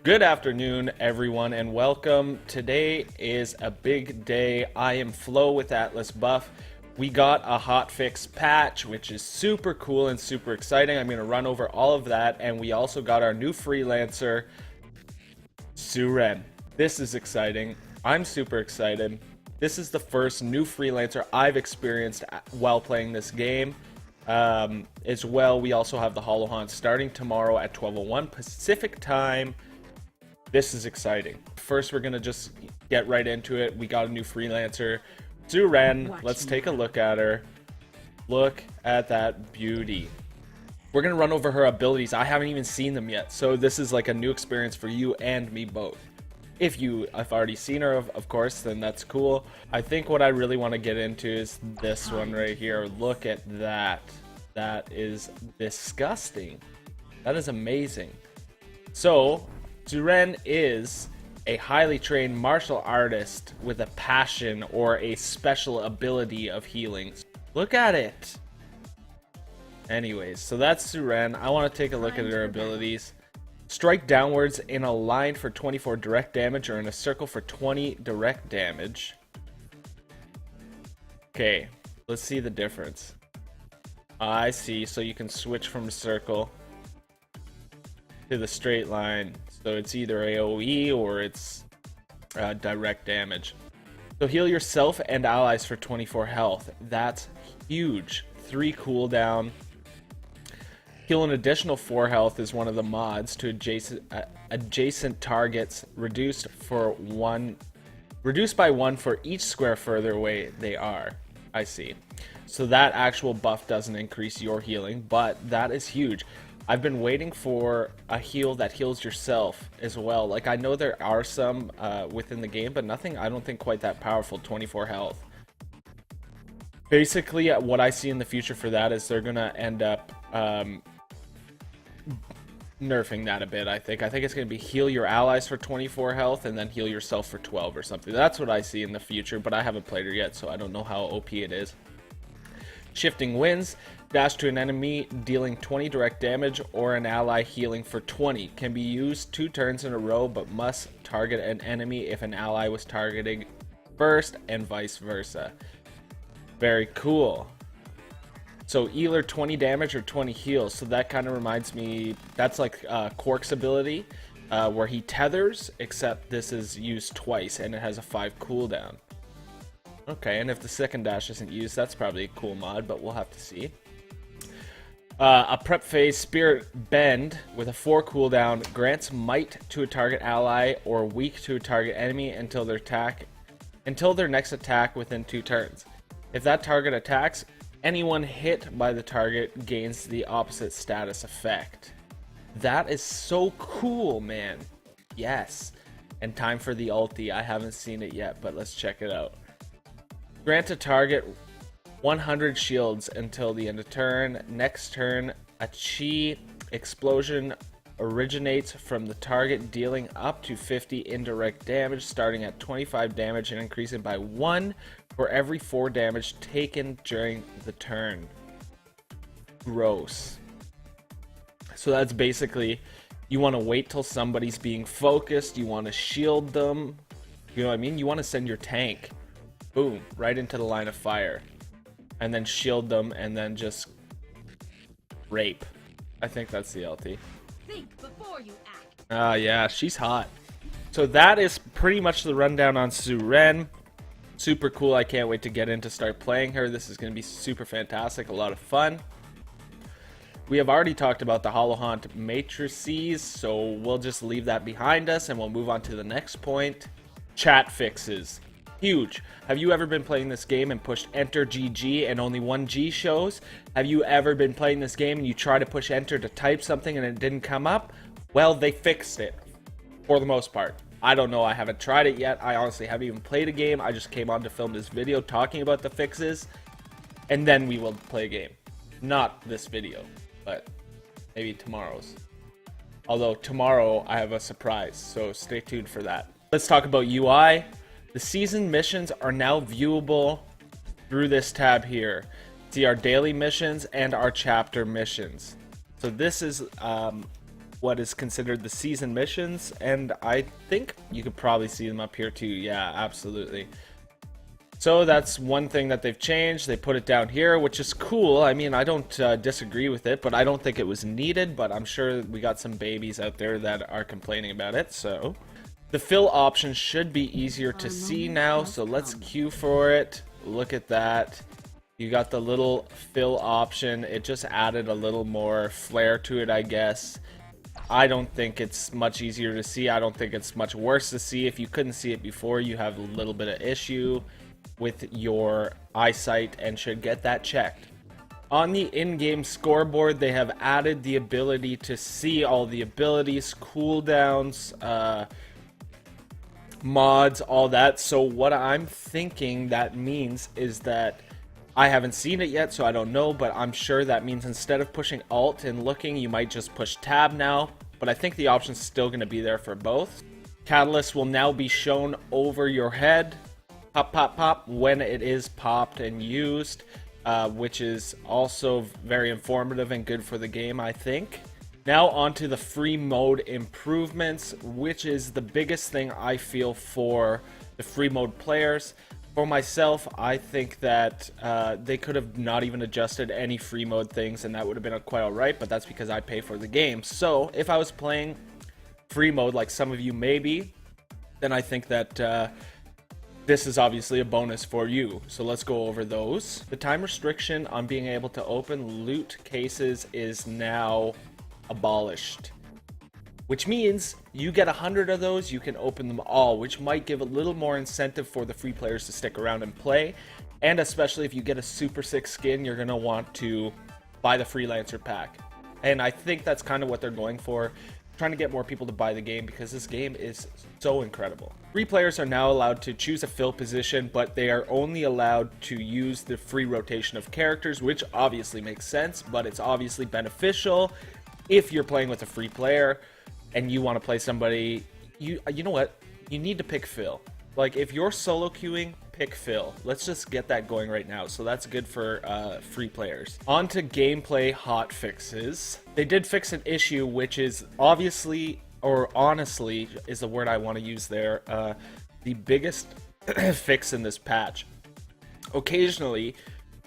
Good afternoon, everyone, and welcome. Today is a big day. I am Flo with Atlas Buff. We got a hotfix patch, which is super cool and super exciting. I'm going to run over all of that, and we also got our new freelancer, su-ren. This is exciting. I'm super excited. This is the first new freelancer I've experienced while playing this game. As well, we also have the Hollow Hunt starting tomorrow at 12:01 Pacific time. This is exciting. First, we're gonna just get right into it. We got a new freelancer, su-ren. Let's take a look at her. Look at that beauty. We're gonna run over her abilities. I haven't even seen them yet, so this is like a new experience for you and me both. If you have already seen her, of course, then that's cool. I think what I really want to get into is this one right here. Look at that. That is disgusting. That is amazing. So, su-ren is a highly trained martial artist with a passion or a special ability of healing. Look at it. Anyways, so that's su-ren. I want to take a look at her abilities. Strike downwards in a line for 24 direct damage or in a circle for 20 direct damage. Okay, let's see the difference. I see, so you can switch from circle to the straight line. So it's either AoE or it's direct damage. So heal yourself and allies for 24 health. That's huge. 3 cooldown. Heal an additional 4 health is one of the mods to adjacent targets, reduced by 1 for each square further away they are. I see. So that actual buff doesn't increase your healing, but that is huge. I've been waiting for a heal that heals yourself as well. Like, I know there are some within the game, but nothing, I don't think, quite that powerful. 24 health. Basically, what I see in the future for that is they're gonna end up nerfing that a bit. I think it's going to be heal your allies for 24 health and then heal yourself for 12 or something. That's what I see in the future, but I haven't played her yet, so I don't know how OP it is. Shifting Winds. Dash to an enemy dealing 20 direct damage or an ally healing for 20. Can be used 2 turns in a row, but must target an enemy if an ally was targeting first, and vice versa. Very cool. So either 20 damage or 20 heals. So that kind of reminds me, that's like Quark's ability, where he tethers, except this is used twice and it has a 5 cooldown. Okay, and if the second dash isn't used, that's probably a cool mod, but we'll have to see. A prep phase Spirit Bend with a 4 cooldown grants might to a target ally or weak to a target enemy until their next attack within 2 turns. If that target attacks, anyone hit by the target gains the opposite status effect. That is so cool, man. Yes. And time for the ulti. I haven't seen it yet, but let's check it out. Grant a target 100 shields until the end of turn. Next turn, a chi explosion originates from the target, dealing up to 50 indirect damage, starting at 25 damage and increasing by 1 for every 4 damage taken during the turn. Gross. So that's basically, you want to wait till somebody's being focused, you want to shield them, you know what I mean? You want to send your tank, boom, right into the line of fire, and then shield them, and then just rape. I think that's the LT. Think before you act. Yeah, she's hot. So that is pretty much the rundown on su-ren. Super cool. I can't wait to get in to start playing her. This is going to be super fantastic. A lot of fun. We have already talked about the Hollow Hunt matrices, so we'll just leave that behind us and we'll move on to the next point. Chat fixes. Huge. Have you ever been playing this game and pushed enter GG and only 1 G shows? Have you ever been playing this game and you try to push enter to type something and it didn't come up? Well, they fixed it for the most part. I don't know. I haven't tried it yet. I honestly haven't even played a game. I just came on to film this video talking about the fixes, and then we will play a game. Not this video, but maybe tomorrow's. Although tomorrow I have a surprise, so stay tuned for that. Let's talk about UI. The season missions are now viewable through this tab here. See our daily missions and our chapter missions. So this is what is considered the season missions, and I think you could probably see them up here too. Yeah, absolutely. So that's one thing that they've changed. They put it down here, which is cool. I mean, I don't disagree with it, but I don't think it was needed, but I'm sure we got some babies out there that are complaining about it. So the fill option should be easier to see now, so let's queue for it. Look at that. You got the little fill option. It just added a little more flair to it, I guess. I don't think it's much easier to see. I don't think it's much worse to see. If you couldn't see it before, you have a little bit of issue with your eyesight and should get that checked. On the in-game scoreboard, they have added the ability to see all the abilities, cooldowns, mods, all that. So what I'm thinking that means is that I haven't seen it yet, so I don't know, but I'm sure that means instead of pushing Alt and looking, you might just push Tab now. But I think the option's still going to be there for both. Catalyst will now be shown over your head. Pop, pop, pop, when it is popped and used, which is also very informative and good for the game, I think. Now onto the free mode improvements, which is the biggest thing I feel for the free mode players. For myself, I think that they could have not even adjusted any free mode things, and that would have been quite alright, but that's because I pay for the game. So if I was playing free mode like some of you may be, then I think that this is obviously a bonus for you. So let's go over those. The time restriction on being able to open loot cases is now abolished, which means you get 100 of those, you can open them all, which might give a little more incentive for the free players to stick around and play. And especially if you get a super sick skin, you're going to want to buy the freelancer pack. And I think that's kind of what they're going for, trying to get more people to buy the game because this game is so incredible. Free players are now allowed to choose a fill position, but they are only allowed to use the free rotation of characters, which obviously makes sense, but it's obviously beneficial if you're playing with a free player and you want to play somebody. You know what? You need to pick fill. Like, if you're solo queuing, pick fill. Let's just get that going right now. So that's good for free players. On to gameplay hot fixes. They did fix an issue, which is obviously, or honestly, is the word I want to use there, the biggest fix in this patch. Occasionally,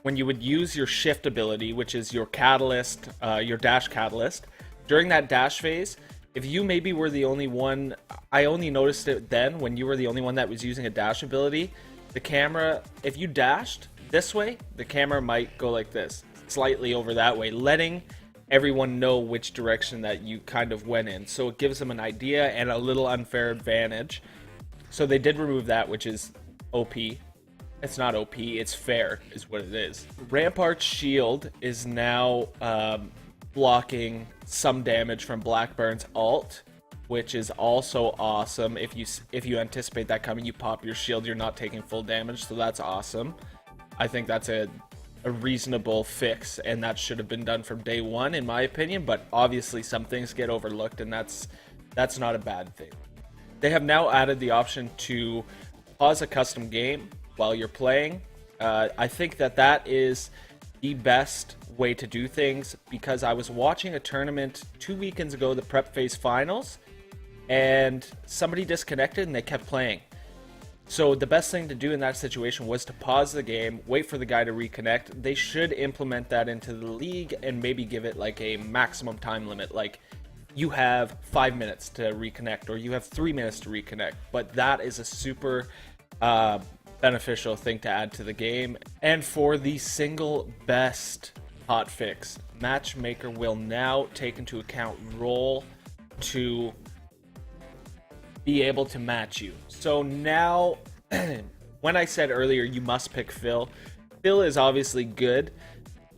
when you would use your shift ability, which is your catalyst, your dash catalyst, during that dash phase, if you maybe were the only one, I only noticed it then when you were the only one that was using a dash ability, the camera, if you dashed this way, the camera might go like this, slightly over that way, letting everyone know which direction that you kind of went in. So it gives them an idea and a little unfair advantage. So they did remove that, which is OP. It's not OP, it's fair, is what it is. Rampart's shield is now blocking some damage from Blackburn's ult, which is also awesome. If you anticipate that coming, you pop your shield, you're not taking full damage, so that's awesome. I think that's a reasonable fix, and that should have been done from day one, in my opinion, but obviously some things get overlooked, and that's not a bad thing. They have now added the option to pause a custom game while you're playing. I think that is the best way to do things, because I was watching a tournament 2 weekends ago, the prep phase finals, and somebody disconnected and they kept playing. So the best thing to do in that situation was to pause the game, wait for the guy to reconnect. They should implement that into the league and maybe give it like a maximum time limit, like you have 5 minutes to reconnect or you have 3 minutes to reconnect. But that is a super beneficial thing to add to the game. And for the single best hotfix, Matchmaker will now take into account role to be able to match you. So now, when I said earlier you must pick Phil, Phil is obviously good,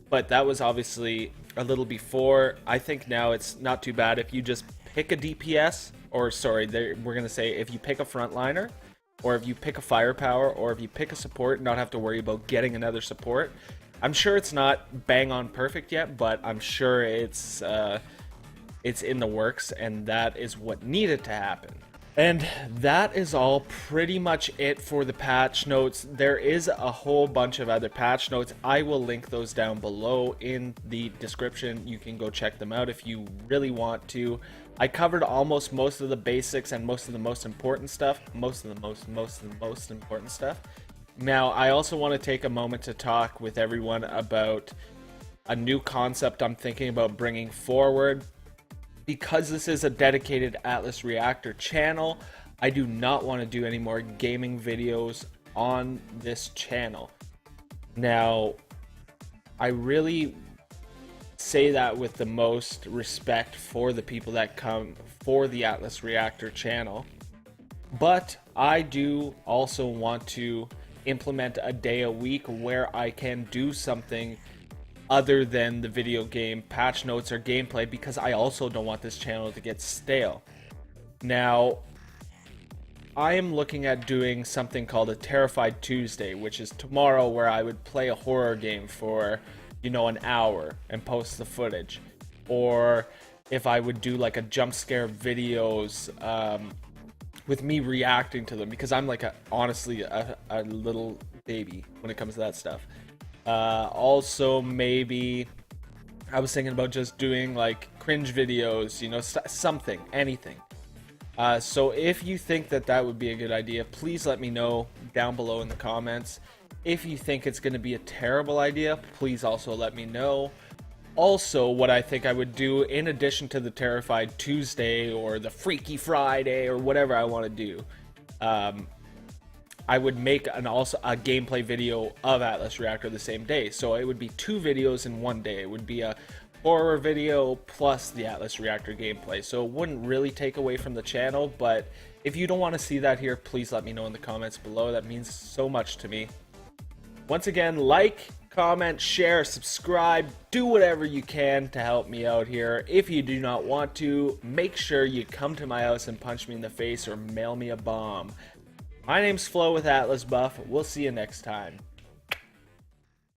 but that was obviously a little before. I think now it's not too bad if you just pick a DPS, or sorry, we're gonna say if you pick a frontliner, or if you pick a firepower, or if you pick a support, not have to worry about getting another support. I'm sure it's not bang on perfect yet, but I'm sure it's in the works, and that is what needed to happen. And that is all pretty much it for the patch notes. There is a whole bunch of other patch notes. I will link those down below in the description. You can go check them out if you really want to. I covered almost most of the basics and most of the most important stuff. Most of the most important stuff. Now, I also want to take a moment to talk with everyone about a new concept I'm thinking about bringing forward. Because this is a dedicated Atlas Reactor channel, I do not want to do any more gaming videos on this channel. Now, I really say that with the most respect for the people that come for the Atlas Reactor channel, but I do also want to implement a day a week where I can do something other than the video game patch notes or gameplay, because I also don't want this channel to get stale. Now, I am looking at doing something called a Terrified Tuesday, which is tomorrow, where I would play a horror game for, an hour and post the footage. Or if I would do like a jump scare videos with me reacting to them, because I'm like honestly a little baby when it comes to that stuff. Also, maybe I was thinking about just doing like cringe videos, something, anything. So if you think that would be a good idea, please let me know down below in the comments. If you think it's going to be a terrible idea, please also let me know. Also, what I think I would do in addition to the Terrified Tuesday or the Freaky Friday or whatever I want to do, I would make also a gameplay video of Atlas Reactor the same day. So it would be 2 videos in one day. It would be a horror video plus the Atlas Reactor gameplay. So it wouldn't really take away from the channel, but if you don't want to see that here, please let me know in the comments below. That means so much to me. Once again, like, comment, share, subscribe, do whatever you can to help me out here. If you do not want to, make sure you come to my house and punch me in the face or mail me a bomb. My name's Flo with Atlas Buff. We'll see you next time.